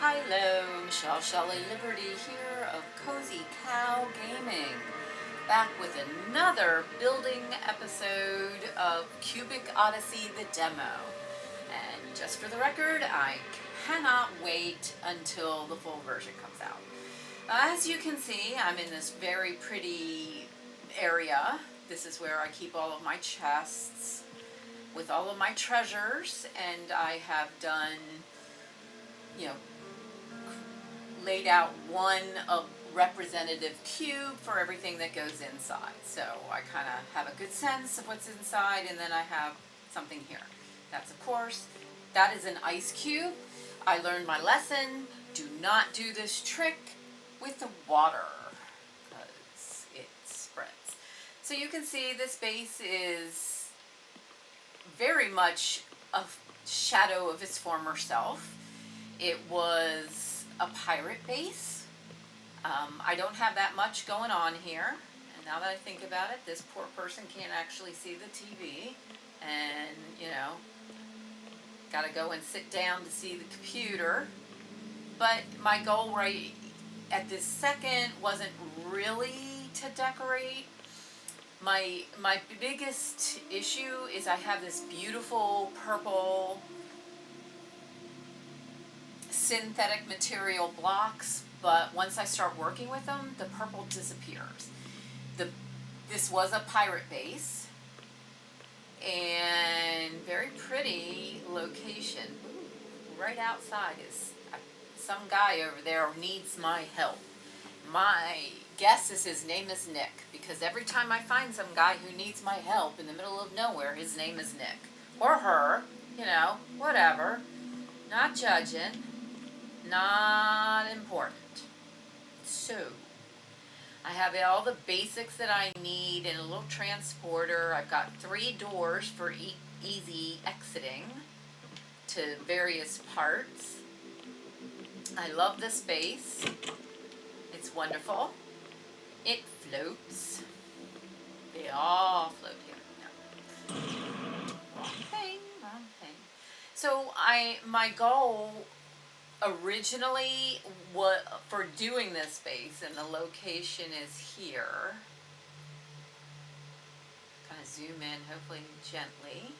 Hello, MsShelley Liberty here of Cozy Cow Gaming, back with another building episode of Cubic Odyssey, the demo. And just for the record, I cannot wait until the full version comes out. As you can see, I'm in this very pretty area. This is where I keep all of my chests with all of my treasures, and I have done, laid out one representative cube for everything that goes inside. So I kind of have a good sense of what's inside, and then I have something here. That's, of course, that is an ice cube. I learned my lesson. Do not do this trick with the water because it spreads. So you can see this base is very much a shadow of its former self. It was a pirate base. I don't have that much going on here, and now that I think about it, this poor person can't actually see the TV, and gotta go and sit down to see the computer. But my goal right at this second wasn't really to decorate. My biggest issue is I have this beautiful purple synthetic material blocks, but once I start working with them, the purple disappears. This was a pirate base, and very pretty location. Ooh, right outside is some guy over there needs my help. My guess is his name is Nick, because every time I find some guy who needs my help in the middle of nowhere, his name is Nick. Or her, whatever. Not judging. Not important. So, I have all the basics that I need in a little transporter. I've got 3 doors for easy exiting to various parts. I love this base. It's wonderful. It floats. They all float here. No. Wrong thing. So my goal originally for doing this base, and the location is here. Kind of zoom in, hopefully gently,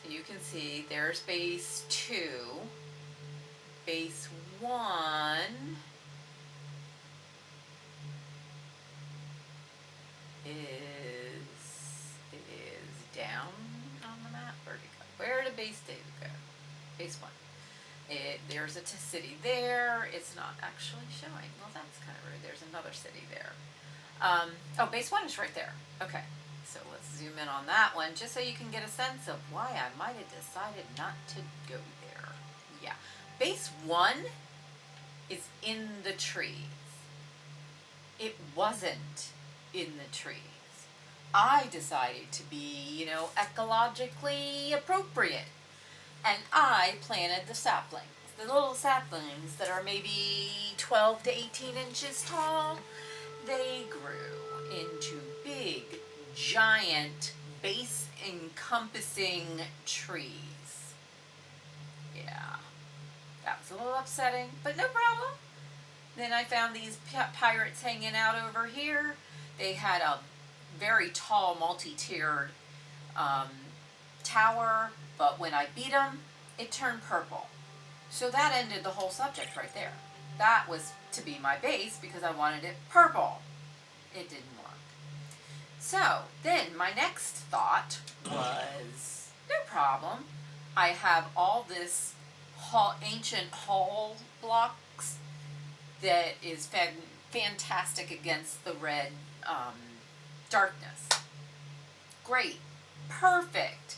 so you can see there's base 2. Base 1 is down on the map. Where'd it go? Where did base 2 go? Base 1. There's a city there. It's not actually showing. Well, that's kind of rude. There's another city there. Oh, base 1 is right there. Okay, so let's zoom in on that one just so you can get a sense of why I might have decided not to go there. Yeah, base 1 is in the trees. It wasn't in the trees. I decided to be, ecologically appropriate. And I planted the saplings, the little saplings that are maybe 12 to 18 inches tall. They grew into big, giant, base-encompassing trees. Yeah, that was a little upsetting, but no problem. Then I found these pirates hanging out over here. They had a very tall, multi-tiered tower, but when I beat them, it turned purple. So that ended the whole subject right there. That was to be my base because I wanted it purple. It didn't work. So then my next thought was, no problem. I have all this ancient hull blocks that is fantastic against the red darkness. Great. Perfect.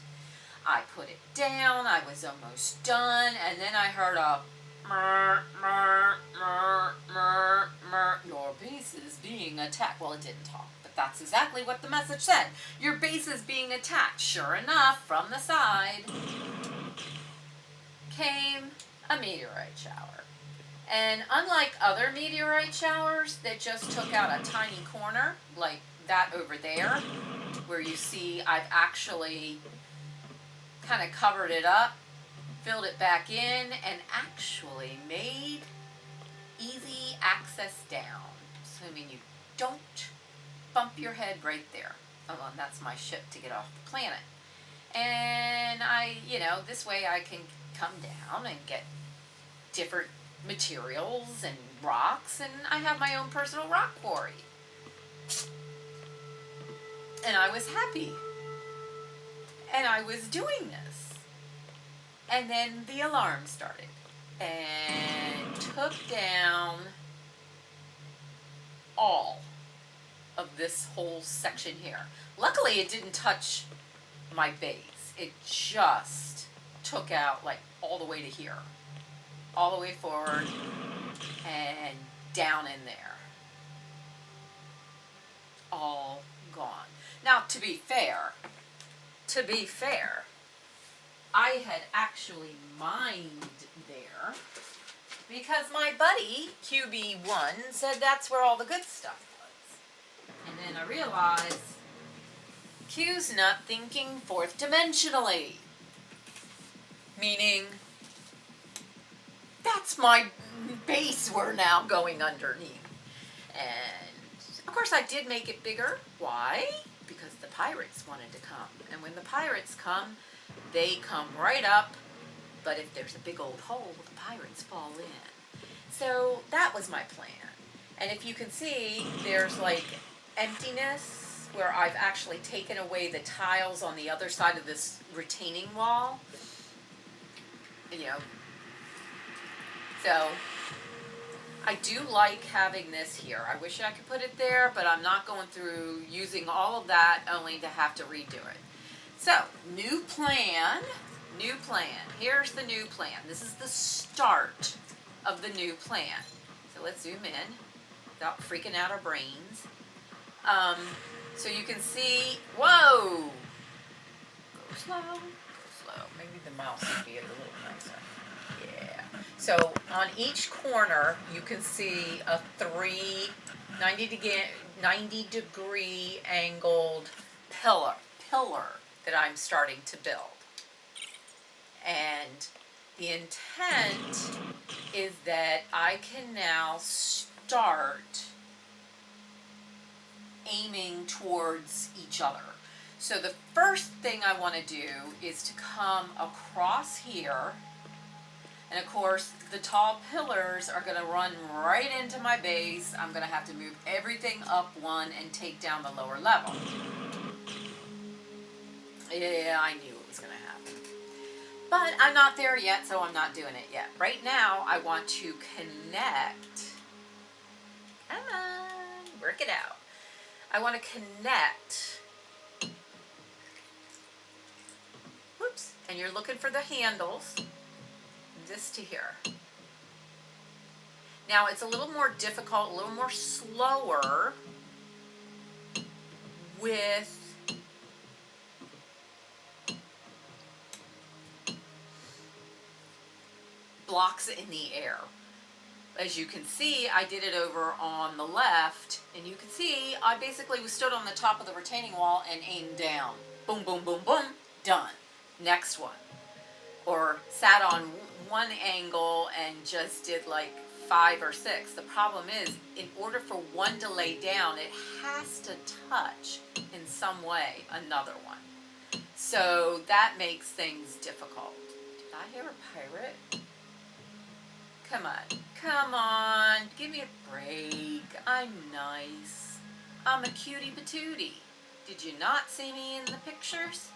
I put it down, I was almost done, and then I heard a murr, murr, murr, murr, murr. Your base is being attacked. Well, it didn't talk, but that's exactly what the message said. Your base is being attacked. Sure enough, from the side came a meteorite shower. And unlike other meteorite showers that just took out a tiny corner, like that over there, where you see I've actually kind of covered it up, filled it back in, and actually made easy access down. Assuming you don't bump your head right there. Oh, and that's my ship to get off the planet. And this way I can come down and get different materials and rocks, and I have my own personal rock quarry. And I was happy. And I was doing this. And then the alarm started and took down all of this whole section here. Luckily, it didn't touch my base. It just took out like all the way to here, all the way forward and down in there. All gone. Now, to be fair, I had actually mined there because my buddy, QB1, said that's where all the good stuff was. And then I realized Q's not thinking fourth dimensionally. Meaning, that's my base we're now going underneath. And, of course, I did make it bigger. Why? Because the pirates wanted to come. And when the pirates come, they come right up. But if there's a big old hole, the pirates fall in. So that was my plan. And if you can see, there's like emptiness where I've actually taken away the tiles on the other side of this retaining wall. So I do like having this here. I wish I could put it there, but I'm not going through using all of that only to have to redo it. So, new plan. Here's the new plan. This is the start of the new plan. So let's zoom in without freaking out our brains. So you can see, whoa! Go slow. Maybe the mouse would be a little nicer. Yeah. So on each corner, you can see a 90 degree angled pillar that I'm starting to build. And the intent is that I can now start aiming towards each other. So the first thing I want to do is to come across here, and of course the tall pillars are going to run right into my base. I'm going to have to move everything up one and take down the lower level. Yeah, I knew it was going to happen. But I'm not there yet, so I'm not doing it yet. Right now, I want to connect. Come on, work it out. I want to connect. Whoops. And you're looking for the handles. This to here. Now, it's a little more difficult, a little more slower with blocks in the air. As you can see, I did it over on the left, and you can see I basically was stood on the top of the retaining wall and aimed down. Boom, boom, boom, boom, done. Next one. Or sat on one angle and just did like 5 or 6. The problem is, in order for one to lay down, it has to touch in some way another one. So that makes things difficult. Did I hear a pirate? Come on, give me a break. I'm nice. I'm a cutie patootie. Did you not see me in the pictures?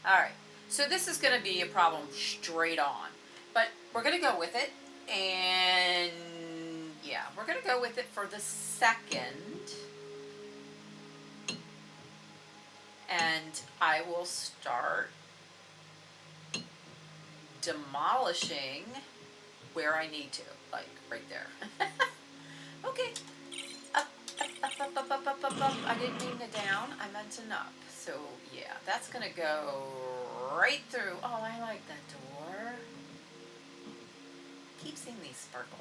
Alright, so this is going to be a problem straight on. But we're going to go with it. And yeah, we're going to go with it for the second. And I will start demolishing where I need to, like right there. Okay. Up. I didn't mean to down, I meant to up. So yeah, that's gonna go right through. Oh, I like that door. Keep seeing these sparkles.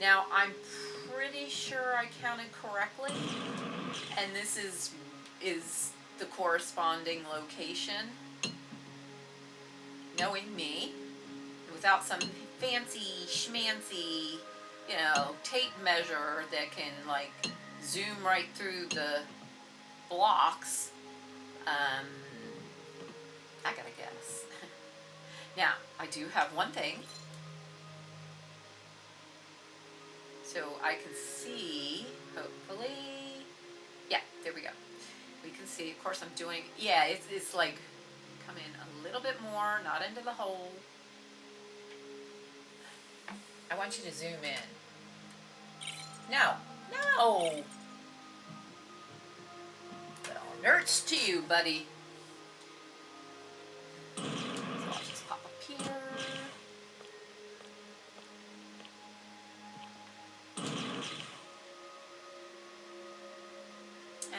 Now, I'm pretty sure I counted correctly, and this is is the corresponding location. Knowing me, without some fancy schmancy, you know, tape measure that can like zoom right through the blocks, I gotta guess. Now, I do have one thing. So I can see, hopefully, yeah, there we go. We can see, of course I'm doing, yeah, it's like, come in a little bit more, not into the hole. I want you to zoom in. No, no! Well, nerds to you, buddy. So I'll just pop up here.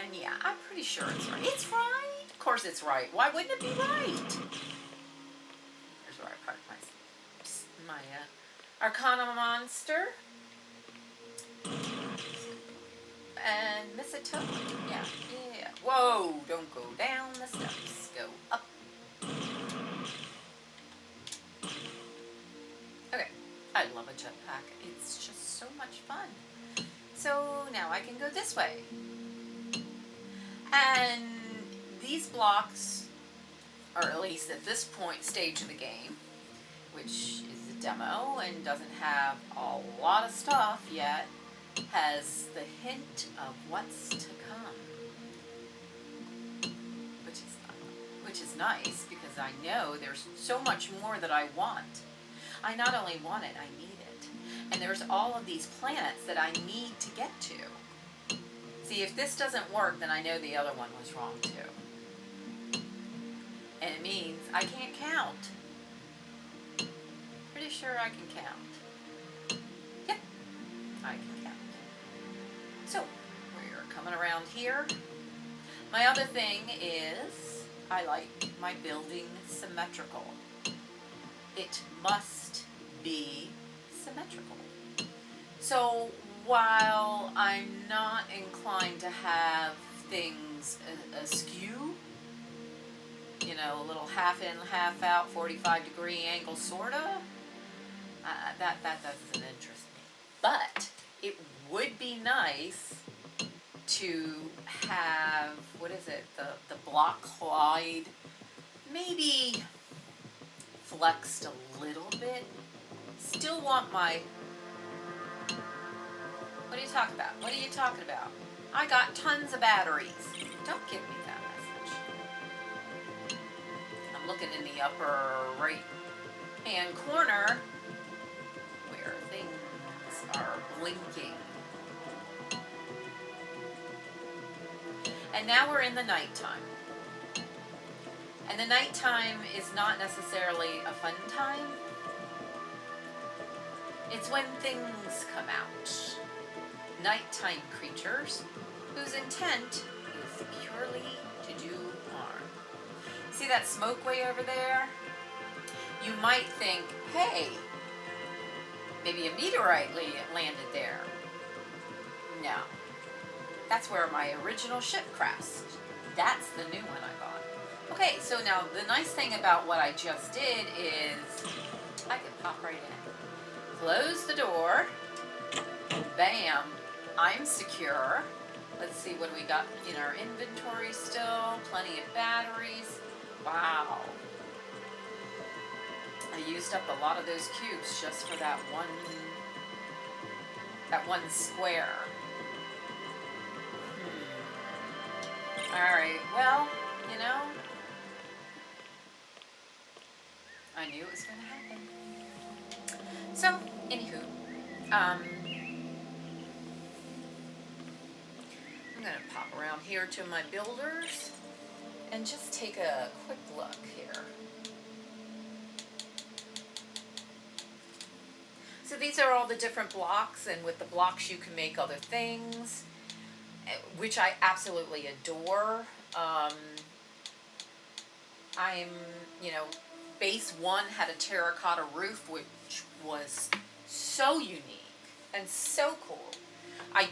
And yeah, I'm pretty sure it's right. It's right! Of course it's right. Why wouldn't it be right? Here's where I park my Arcana Monster. And miss it totally. Yeah, yeah. Whoa, don't go down the steps. Go up. Okay, I love a jetpack. It's just so much fun. So now I can go this way. And these blocks, or at least at this stage of the game, which is a demo and doesn't have a lot of stuff yet, has the hint of what's to come, which is nice because I know there's so much more that I want. I not only want it, I need it. And there's all of these planets that I need to get to. See, if this doesn't work, then I know the other one was wrong too. And it means I can't count. Pretty sure I can count. Yep, I can count. So, we're coming around here. My other thing is, I like my building symmetrical. It must be symmetrical. So, while I'm not inclined to have things askew, you know, a little half in, half out, 45-degree angle, sorta, that doesn't interest me. But it would be nice to have, what is it, the block glide maybe flexed a little bit. Still want my, what are you talking about? What are you talking about? I got tons of batteries. Don't give me that message. I'm looking in the upper right hand corner where things are blinking. And now we're in the nighttime. And the nighttime is not necessarily a fun time. It's when things come out. Nighttime creatures whose intent is purely to do harm. See that smoke way over there? You might think, hey, maybe a meteorite landed there. No. That's where my original ship crashed. That's the new one I bought. Okay, so now the nice thing about what I just did is I can pop right in. Close the door. Bam. I'm secure. Let's see what we got in our inventory still. Plenty of batteries. Wow. I used up a lot of those cubes just for that one square. Alright, well, you know, I knew it was going to happen. So, anywho, I'm going to pop around here to my builders and just take a quick look here. So these are all the different blocks, and with the blocks you can make other things, which I absolutely adore. Base 1 had a terracotta roof, which was so unique and so cool. I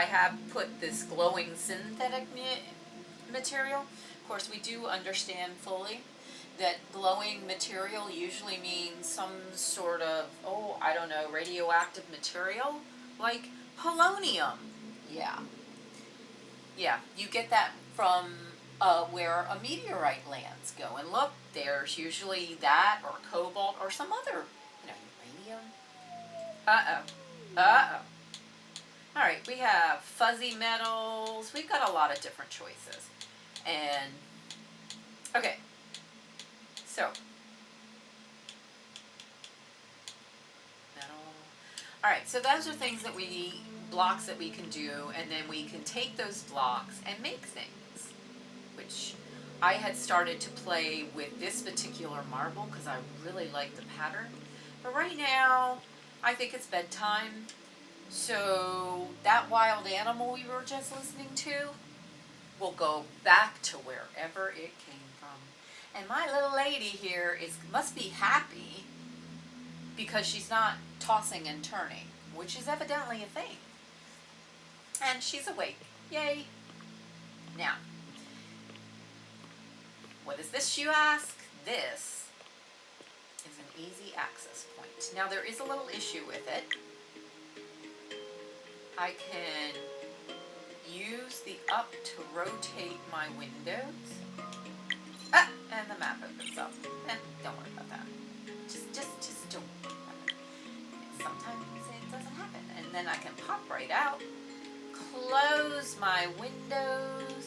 have put this glowing synthetic material. Of course, we do understand fully that glowing material usually means some sort of, oh, I don't know, radioactive material, like polonium. Yeah. Yeah, you get that from where a meteorite lands. Go and look, there's usually that, or cobalt, or some other, uranium. Uh-oh. Uh-oh. All right, we have fuzzy metals. We've got a lot of different choices. And, okay, so, metal. All right, so those are things that blocks that we can do, and then we can take those blocks and make things, which I had started to play with this particular marble because I really like the pattern. But right now, I think it's bedtime. So that wild animal we were just listening to will go back to wherever it came from. And my little lady here must be happy because she's not tossing and turning, which is evidently a thing. And she's awake. Yay. Now, what is this, you ask? This is an easy access point. Now, there is a little issue with it. I can use the up to rotate my windows. Ah, and the map opens up. Don't worry about that. Just don't worry about it. Sometimes it doesn't happen. And then I can pop right out, close my windows,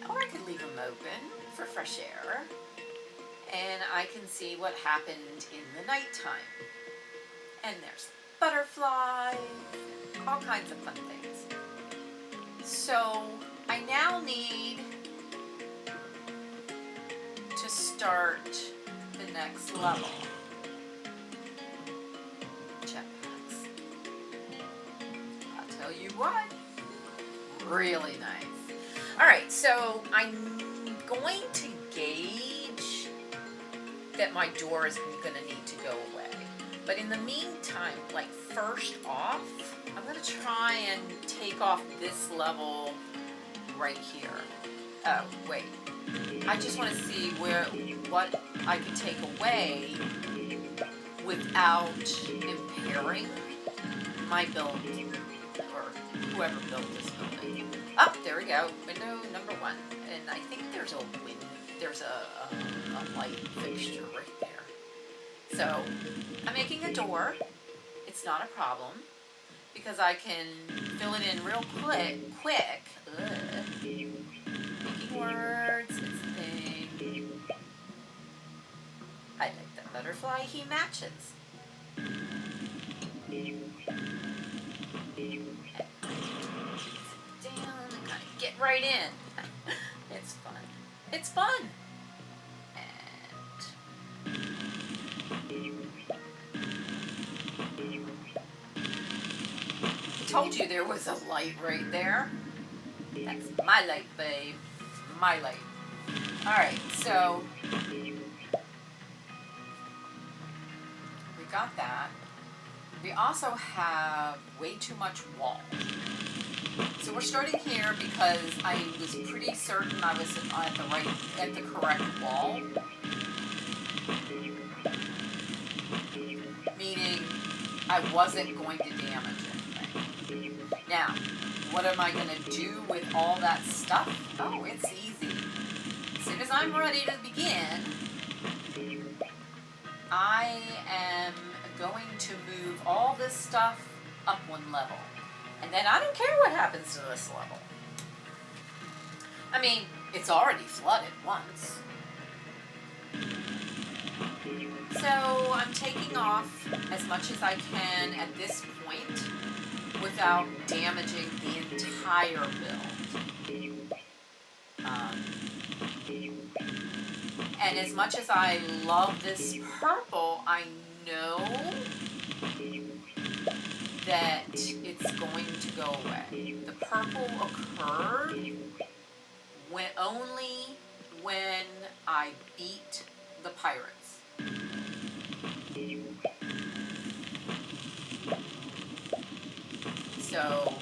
or I could leave them open for fresh air, and I can see what happened in the nighttime. And there's butterflies, all kinds of fun things. So I now need to start the next level. Jetpacks. I'll tell you what, really nice. All right, so I'm going to gauge that my door is going to need to go away. But in the meantime, like first off, I'm going to try and take off this level right here. Oh, wait. I just want to see what I can take away without impairing my build, or whoever built this building. Oh, there we go. Window number 1. And I think there's a light fixture right there. So I'm making a door. It's not a problem because I can fill it in real quick. Making words, it's a thing. I like that butterfly. He matches. Down and kind of get right in. It's fun. It's fun. I told you there was a light right there. That's my light, babe. My light. Alright, so we got that. We also have way too much wall. So we're starting here because I was pretty certain I was at the correct wall. Meaning I wasn't going to damage anything. Now, what am I going to do with all that stuff? Oh, it's easy. As soon as I'm ready to begin, I am going to move all this stuff up 1 level. And then I don't care what happens to this level. I mean, it's already flooded once. So I'm taking off as much as I can at this point without damaging the entire build. And as much as I love this purple, I know that it's going to go away. The purple occurred only when I beat the pirates. So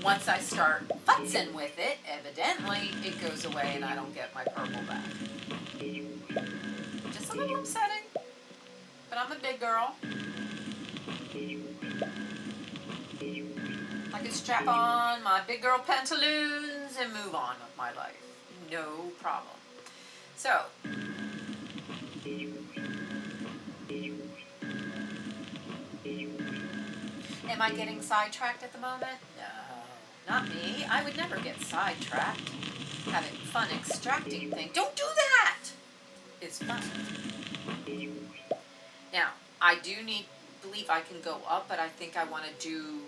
once I start putzing with it, evidently it goes away and I don't get my purple back. Just a little upsetting, but I'm a big girl. I can strap on my big girl pantaloons and move on with my life. No problem. So, am I getting sidetracked at the moment? No, not me. I would never get sidetracked. Having fun extracting things. Don't do that! It's fun. Now, I do believe I can go up, but I think I want to do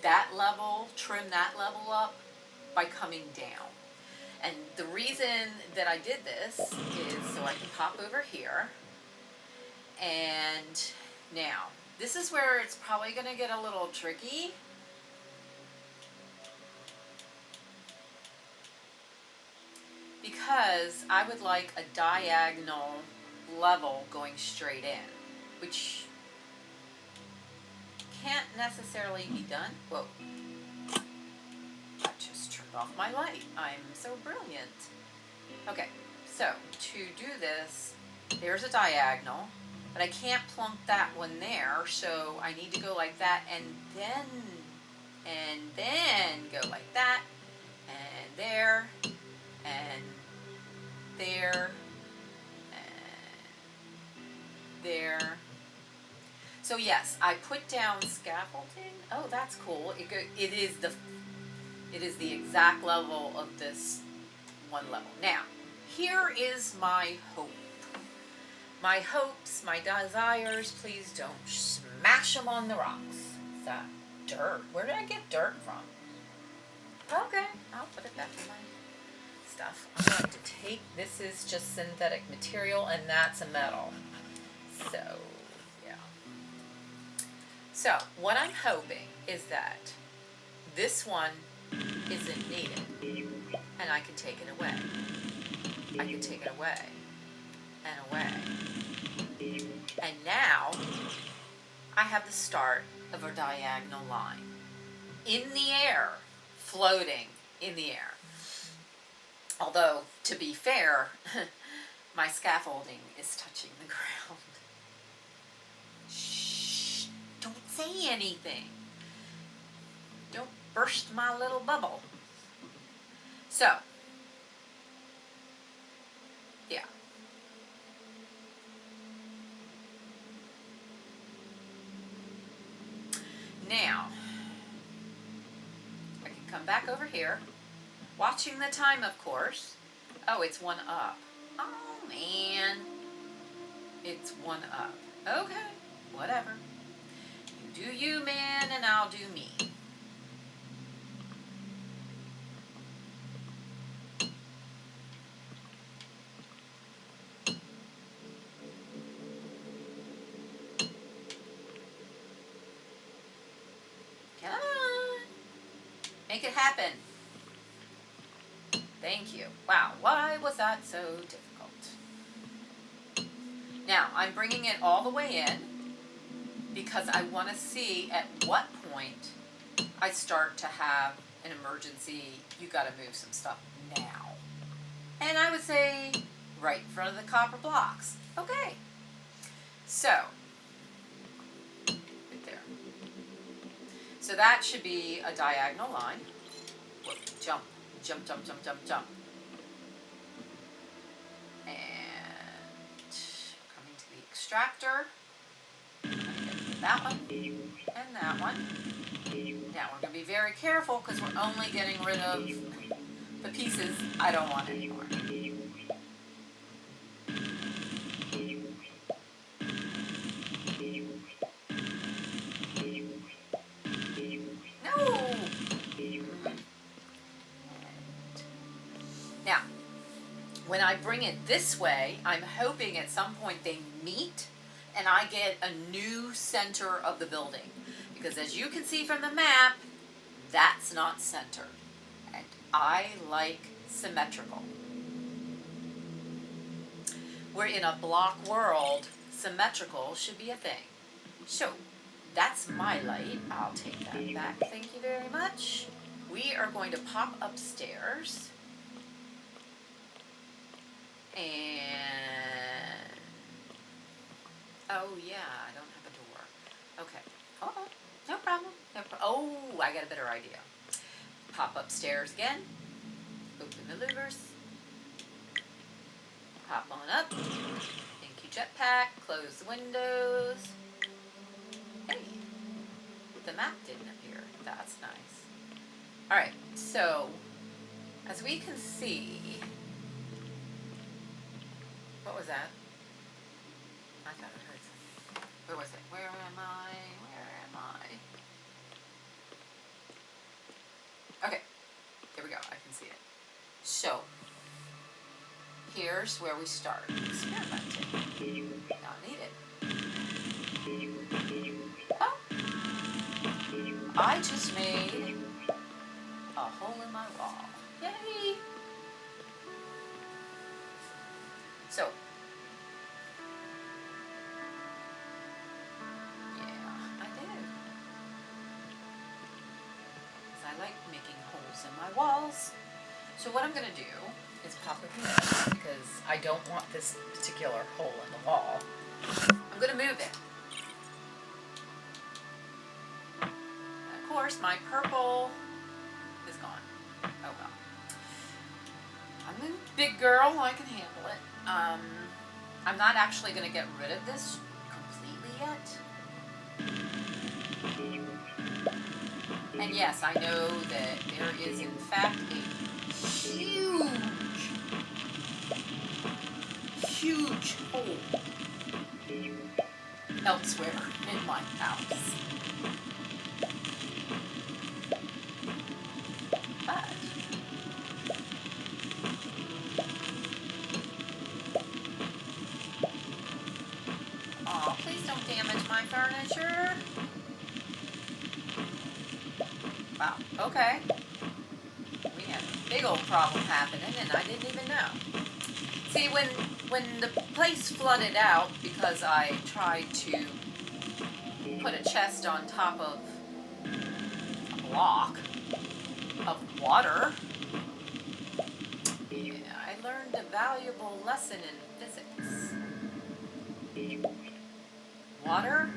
that level, trim that level up by coming down. And the reason that I did this is so I can pop over here. And now, this is where it's probably going to get a little tricky. Because I would like a diagonal level going straight in, which can't necessarily be done. Whoa. I just turned off my light. I'm so brilliant. Okay, so to do this, there's a diagonal, but I can't plunk that one there, so I need to go like that and then go like that, and there, and there, and there. So yes, I put down scaffolding. Oh, that's cool. It is the exact level of this one level. Now, here is my hope. My hopes, my desires, please don't smash them on the rocks. Is that dirt? Where did I get dirt from? Okay, I'll put it back in my stuff. I'm going to take, this is just synthetic material and that's a metal. So, yeah. So, what I'm hoping is that this one isn't needed and I can take it away. I can take it away and away. And now I have the start of a diagonal line in the air, floating in the air. Although, to be fair, my scaffolding is touching the ground. Shh, don't say anything. Don't burst my little bubble. So, yeah. Now, I can come back over here, watching the time, of course. Oh, it's one up. Oh, man. It's one up. Okay, whatever. You do you, man, and I'll do me. Come on. Make it happen. Thank you. Wow, why was that so difficult? Now, I'm bringing it all the way in because I want to see at what point I start to have an emergency, you got to move some stuff now. And I would say right in front of the copper blocks. Okay. So, right there. So that should be a diagonal line. Whoop, jump, jump, jump, jump, jump, jump. And coming to the extractor. I'm going to get that one and that one. Now we're going to be very careful because we're only getting rid of the pieces I don't want anymore. No! Now, when I bring it this way, I'm hoping at some point they meet and I get a new center of the building. Because as you can see from the map, that's not centered. And I like symmetrical. We're in a block world, symmetrical should be a thing. So, that's my light. I'll take that back, thank you very much. we are going to pop upstairs. And, oh yeah, I don't have a door. Okay. Oh, no problem. Oh, I got a better idea. Pop upstairs again. Open the louvers. Hop on up. Thank you, jetpack. Close the windows. Hey, the map didn't appear. That's nice. Alright, so as we can see, what was that? I thought I heard something. Where was it? Where am I? Where am I? Okay, there we go. I can see it. So, here's where we start experimenting. Not needed. Oh, I just made a hole in my wall. Yay! So, yeah, I did. Because I like making holes in my walls. So what I'm going to do is pop it in because I don't want this particular hole in the wall. I'm going to move it. And of course, my purple is gone. Oh well. I'm a big girl, I can handle it. I'm not actually going to get rid of this completely yet. And yes, I know that there is in fact a huge hole elsewhere in my house. But aw, please don't damage my furniture. Wow, okay. We had a big old problem happening and I didn't even know. See, when the place flooded out because I tried to put a chest on top of a block of water, yeah, I learned a valuable lesson in physics. Water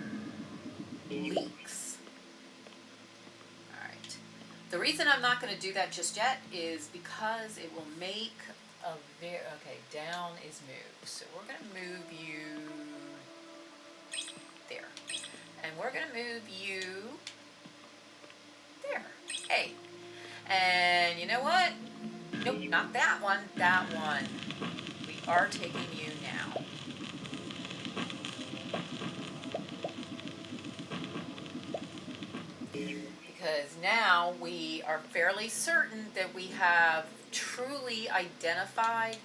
leaks. Alright. The reason I'm not going to do that just yet is because it will make a very, okay, down is moved. So we're going to move you there. And we're going to move you there. Hey. And you know what? Nope, not that one. That one. We are taking you now. Because now we are fairly certain that we have truly identified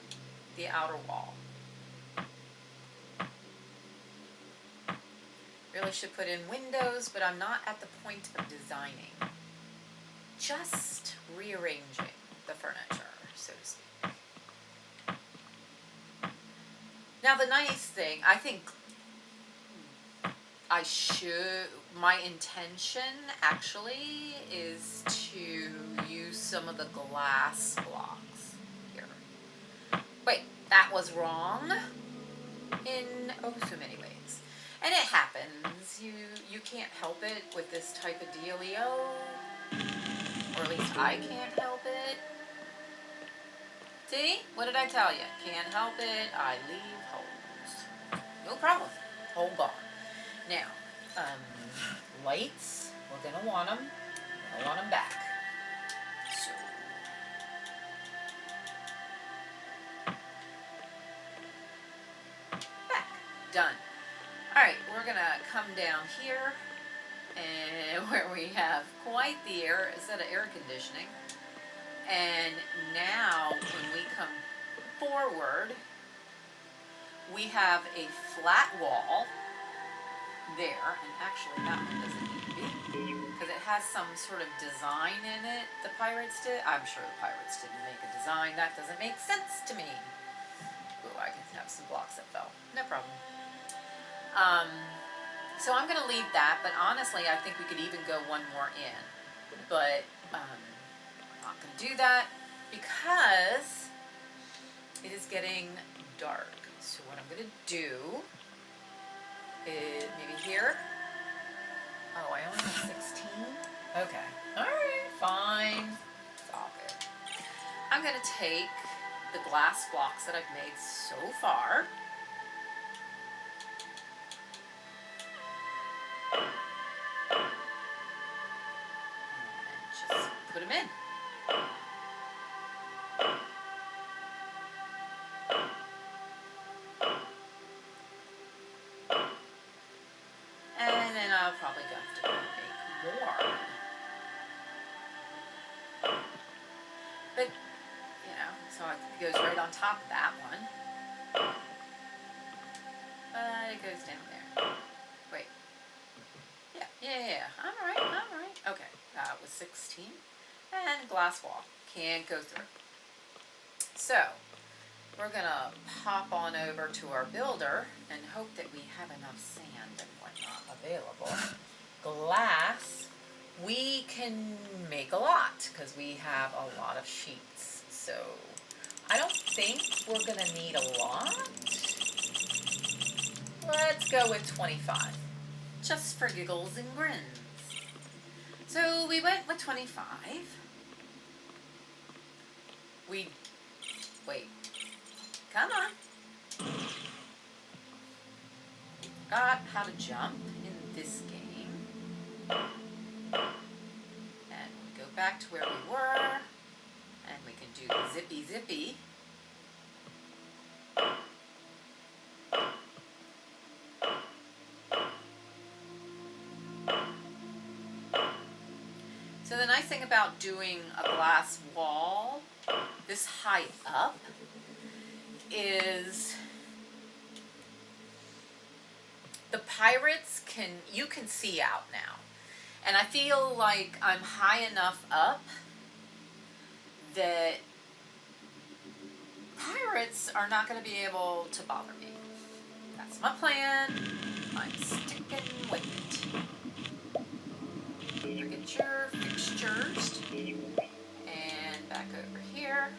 the outer wall. Really should put in windows, but I'm not at the point of designing. Just rearranging the furniture, so to speak. Now the nice thing, I think my intention actually is to use some of the glass blocks here. Wait, that was wrong in oh so many ways. And it happens, you can't help it with this type of dealio, or at least I can't help it. See, what did I tell you? Can't help it, I leave holes. No problem, hole gone. Now, lights, we're going to want them. I want them back. So, back. Done. Alright, we're going to come down here, and where we have quite the set of air conditioning. And now, when we come forward, we have a flat wall there, and actually that one doesn't need to be, because it has some sort of design in it the pirates did. I'm sure the pirates didn't make a design. That doesn't make sense to me. Ooh, I can have some blocks that fell. No problem. So I'm going to leave that, but honestly I think we could even go one more in. But going to do that because it is getting dark. So what I'm going to do is maybe here. Oh, I only have 16? Okay. Alright, fine. It's all good. I'm going to take the glass blocks that I've made so far. And just put them in. And then I'll probably have to make more. But, you know, so it goes right on top of that one. But it goes down there. Wait. Yeah. I'm right. Okay, that was 16. And glass wall. Can't go through. So, we're going to pop on over to our builder and hope that we have enough sand and whatnot available. Glass, we can make a lot because we have a lot of sheets. So I don't think we're going to need a lot. Let's go with 25, just for giggles and grins. So we went with 25. Wait. Come on. Got how to jump in this game. And we go back to where we were. And we can do the zippy. So the nice thing about doing a glass wall this high up is the pirates you can see out now. And I feel like I'm high enough up that pirates are not going to be able to bother me. That's my plan. I'm sticking with it. Forget your fixtures. And back over here.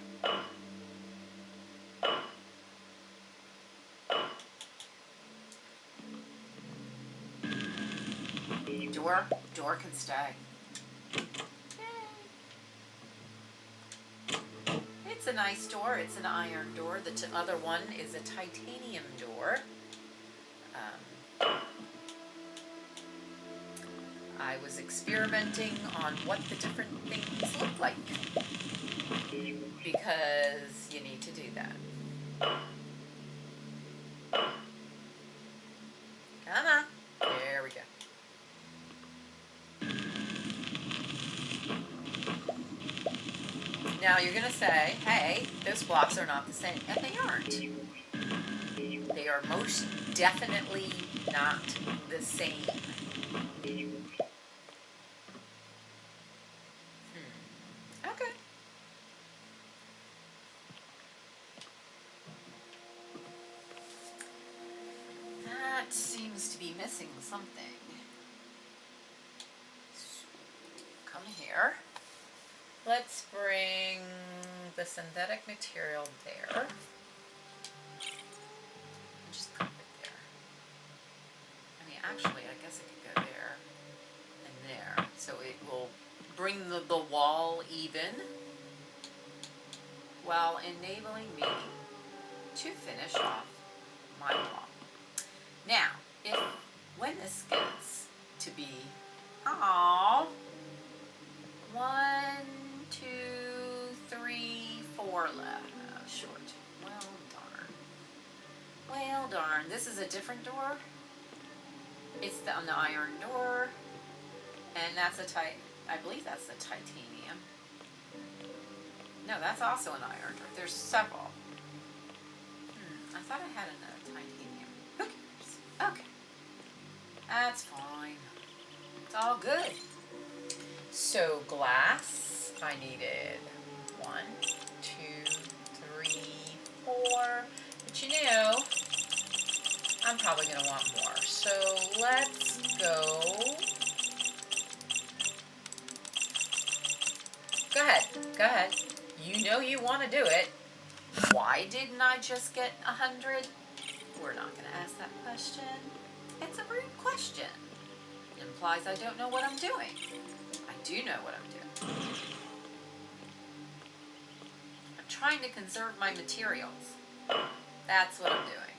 Door can stay. Yay. It's a nice door. It's an iron door. The other one is a titanium door. I was experimenting on what the different things look like because you need to do that. Come on. There we go. Now you're going to say, hey, those blocks are not the same. And they aren't. They are most definitely not the same. Okay. That seems to be missing something. So, come here. Let's bring the synthetic material there. Just put it there. I mean, actually, I guess it could go there and there. So it will bring the wall even while enabling me to finish off my wall. Now, when this gets to be, 1, 2, 3, 4 left. Short. Well darn. This is a different door. It's an iron door. And that's I believe that's the titanium. No, that's also an iron door. There's several. I thought I had another titanium. Who cares? Okay. That's fine. It's all good. So glass, I needed 1, 2, 3, 4. But you know, I'm probably going to want more. So let's go. Go ahead. You know you want to do it. Why didn't I just get 100? We're not going to ask that question. It's a rude question. It implies I don't know what I'm doing. I do know what I'm doing. I'm trying to conserve my materials. That's what I'm doing.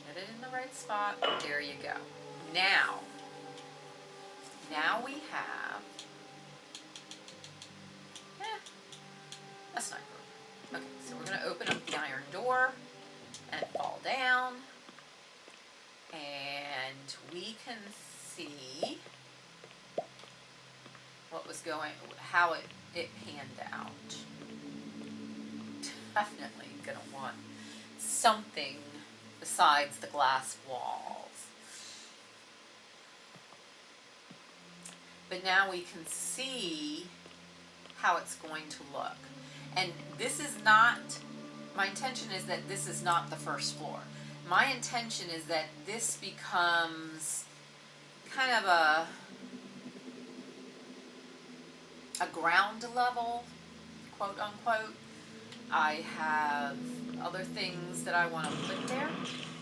Get it in the right spot. There you go. Now we have, that's not good. Okay, so we're going to open up the iron door and fall down, and we can see what was going, how it panned out. Definitely going to want something besides the glass walls. But now we can see how it's going to look. And this is not, my intention is that this is not the first floor. My intention is that this becomes kind of a ground level, quote unquote. I have other things that I want to put there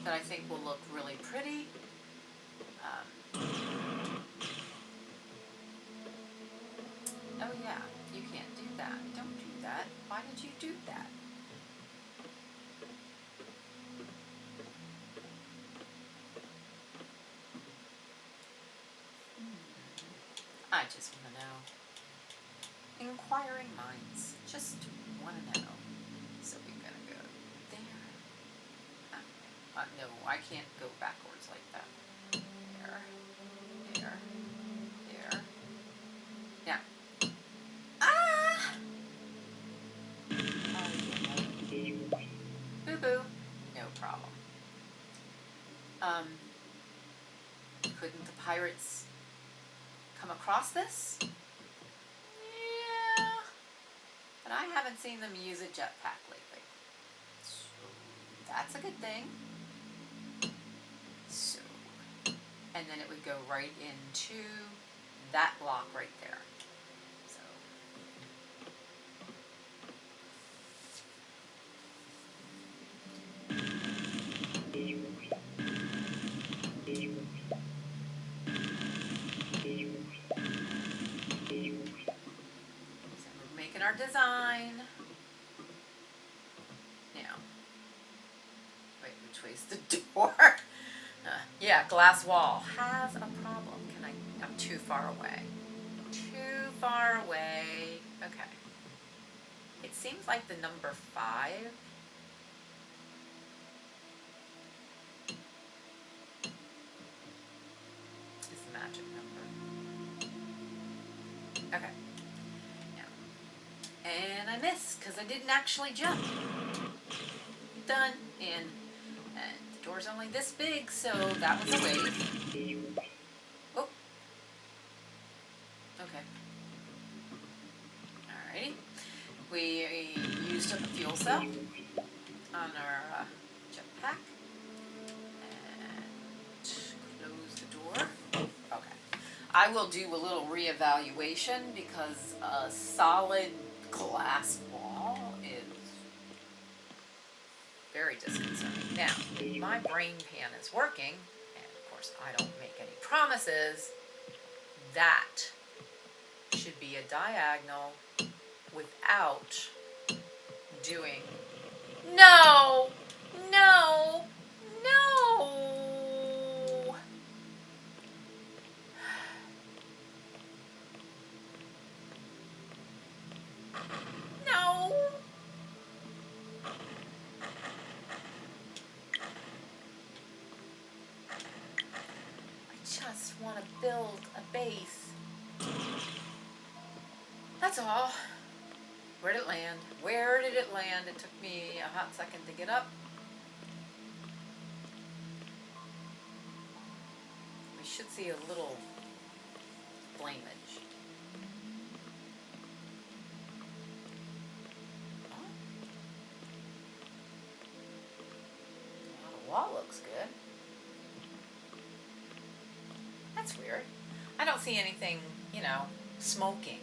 that I think will look really pretty. Oh yeah, you can't do that. Don't do that. Why did you do that? I just want to know. Inquiring minds just want to know. So we're going to go there. No, I can't go backwards like that. There. There. There. Now. Ah! Boo-boo. No problem. Couldn't the pirates come across this? Yeah. But I haven't seen them use a jetpack lately. So that's a good thing. So, and then it would go right into that block right there. So. We're making our design. Now, wait, which way's the door? Yeah, glass wall has a problem. I'm too far away. Too far away. Okay. It seems like the number 5 is the magic number. Okay. Now, and I missed because I didn't actually jump. Done. And the door's only this big, so that was a waste. Oh. Okay. Alrighty. We used up a fuel cell on our jetpack. And close the door. Okay. I will do a little reevaluation because a solid glass wall is very disconcerting. Now, my brain pan is working, and of course I don't make any promises. That should be a diagonal without doing, no, no, no. No. I just want to build a base. That's all. Where did it land? Where did it land? It took me a hot second to get up. We should see a little flameage. Oh. Well, the wall looks good. That's weird. I don't see anything you know, smoking.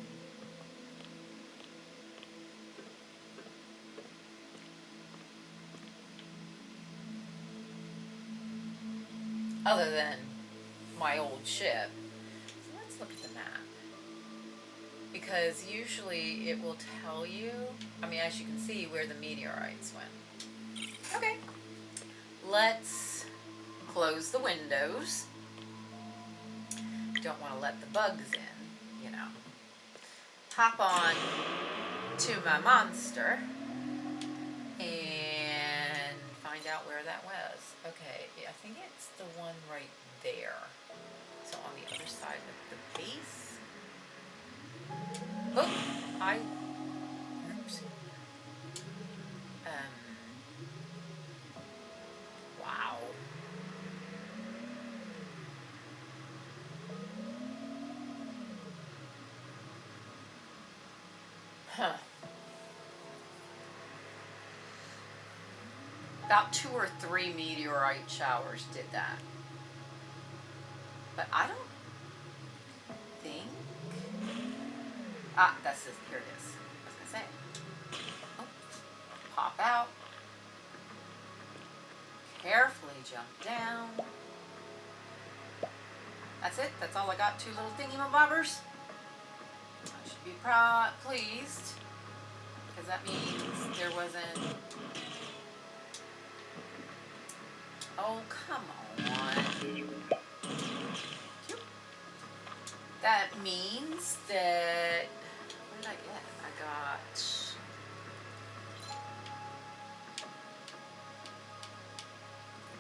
Other than my old ship. So let's look at the map. Because usually it will tell you, I mean, as you can see, where the meteorites went. Okay. Let's close the windows. Don't want to let the bugs in, you know. Hop on to my monster and find out where that was. Okay, I think it's the one right there. So on the other side of the base. Oh, oops. Wow. Huh. About 2 or 3 meteorite showers did that. But I don't think... Ah, that's it. Here it is. I was going to say. Oh, pop out. Carefully jump down. That's it. That's all I got. 2 little thingy-mabobbers. I should be pleased. Because that means there wasn't... Oh, come on. That means that... What did I get? I got...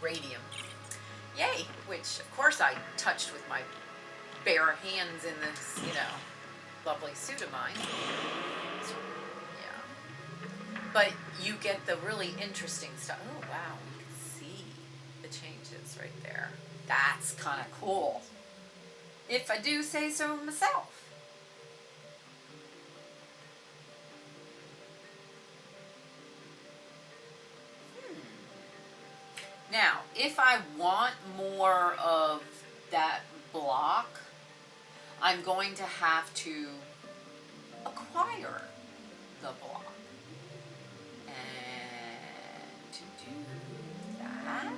radium. Yay! Which, of course, I touched with my bare hands in this, you know, lovely suit of mine. So, yeah. But you get the really interesting stuff. Oh, wow. You can see the changes right there. That's kind of cool. If I do say so myself. Now, if I want more of that block, I'm going to have to acquire the block. And to do that,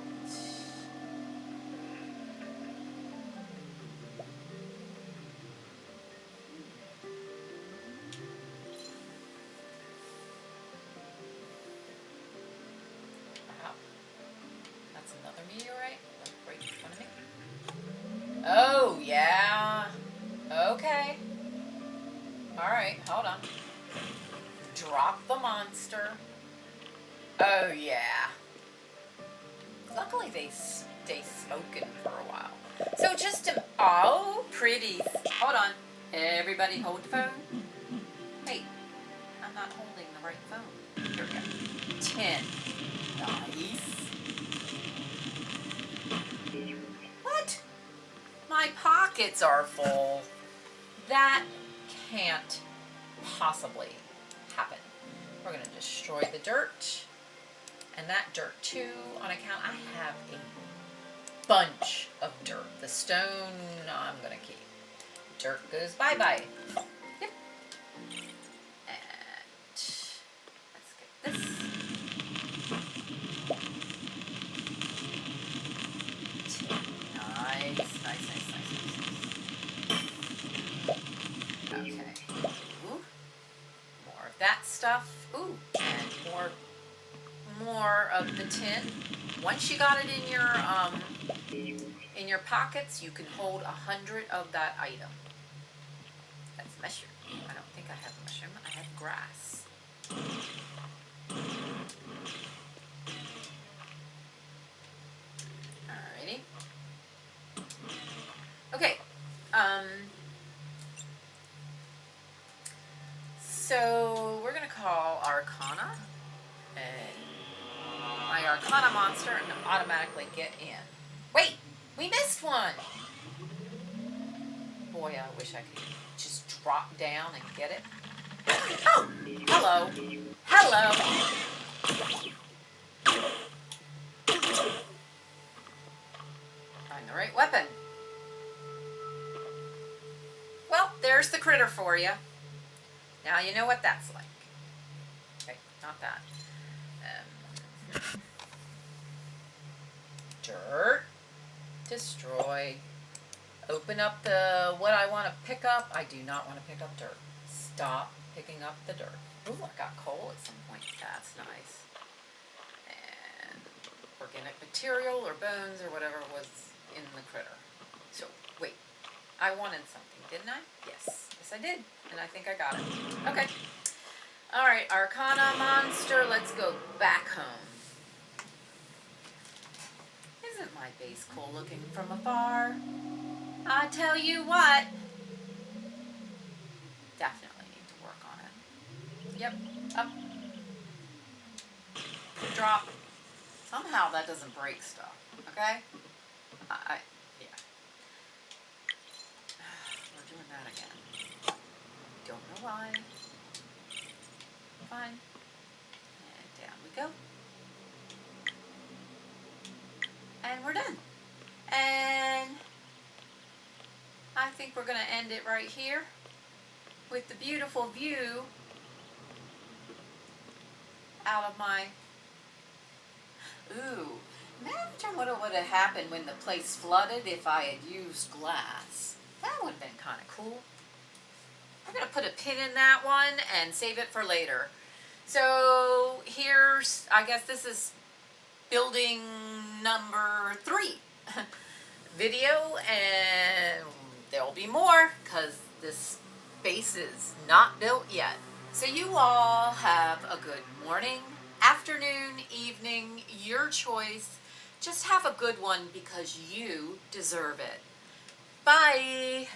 another meteorite right in front of me. Oh, yeah. Okay. Alright, hold on. Drop the monster. Oh, yeah. Luckily, they stay smoking for a while. So just to... Oh, pretty. Hold on. Everybody hold the phone. Wait. I'm not holding the right phone. Here we go. 10. Nice. What? My pockets are full. That can't possibly happen. We're going to destroy the dirt. And that dirt too, on account I have a bunch of dirt. The stone I'm going to keep. Dirt goes bye-bye. Yep. And let's get this. Nice. Okay. Ooh. More of that stuff. Ooh, and more of the tin. Once you got it in your pockets, you can hold 100 of that item. That's mushroom. I don't think I have mushroom. I have grass. Alrighty. Okay. So we're gonna call Arcana, and my Arcana monster, and automatically get in. Wait, we missed one. Boy, I wish I could just drop down and get it. Oh, hello. Find the right weapon. Well, there there's the critter for you. Now you know what that's like. Okay, not that. Dirt. Destroy. Open up the what I want to pick up. I do not want to pick up dirt. Stop picking up the dirt. Ooh, I got coal at some point. That's nice. And organic material or bones or whatever was in the critter. So, wait. I wanted something, didn't I? Yes. Yes, I did. And I think I got it. Okay. Alright, Arcana monster. Let's go back home. Isn't my base cool looking from afar? I tell you what. Definitely need to work on it. Yep. Up. Drop. Somehow that doesn't break stuff. Okay? Yeah. We're doing that again. Don't know why. Fine. And down we go. And we're done. And I think we're going to end it right here with the beautiful view out of my... Ooh, imagine what would have happened when the place flooded if I had used glass. That would have been kind of cool. I'm going to put a pin in that one and save it for later. So here's, I guess this is building number 3 video, and there'll be more because this base is not built yet. So you all have a good morning, afternoon, evening, your choice. Just have a good one because you deserve it. Bye.